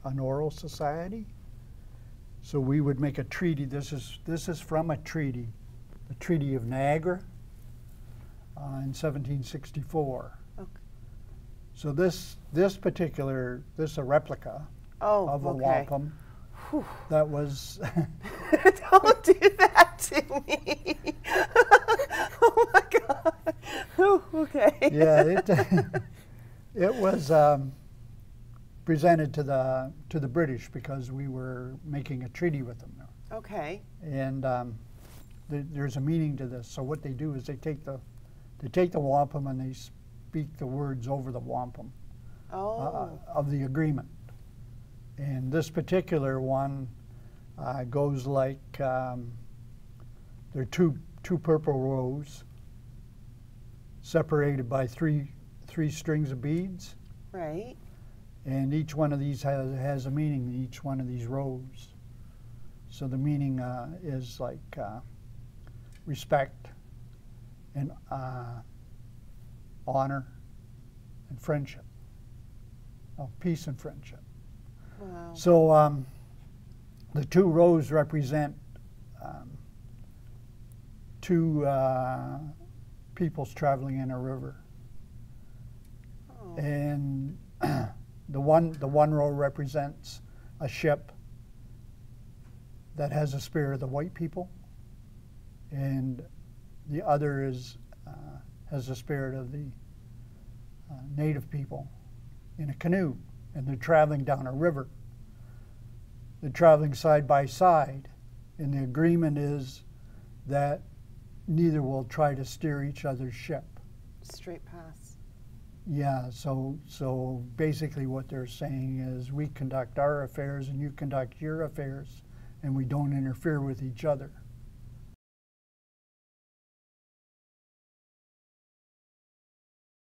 an oral society. So we would make a treaty. This is from a treaty, the Treaty of Niagara in 1764. Okay. So this is a replica of a wampum. Whew. That was. Don't do that to me. Oh my God. Whew, okay. Yeah, it was presented to the British because we were making a treaty with them. Okay. And there's a meaning to this. So what they do is they take the wampum and they speak the words over the wampum of the agreement. And this particular one goes like there are two purple rows separated by three strings of beads. Right. And each one of these has a meaning in each one of these rows. So the meaning is like respect and honor and friendship. Oh, peace and friendship. Wow. So the two rows represent two peoples traveling in a river. Oh. And the one row represents a ship that has the spirit of the white people, and the other has the spirit of the native people in a canoe, and they're traveling down a river. They're traveling side by side, and the agreement is that neither will try to steer each other's ship. Straight pass. Yeah, so basically what they're saying is we conduct our affairs and you conduct your affairs, and we don't interfere with each other.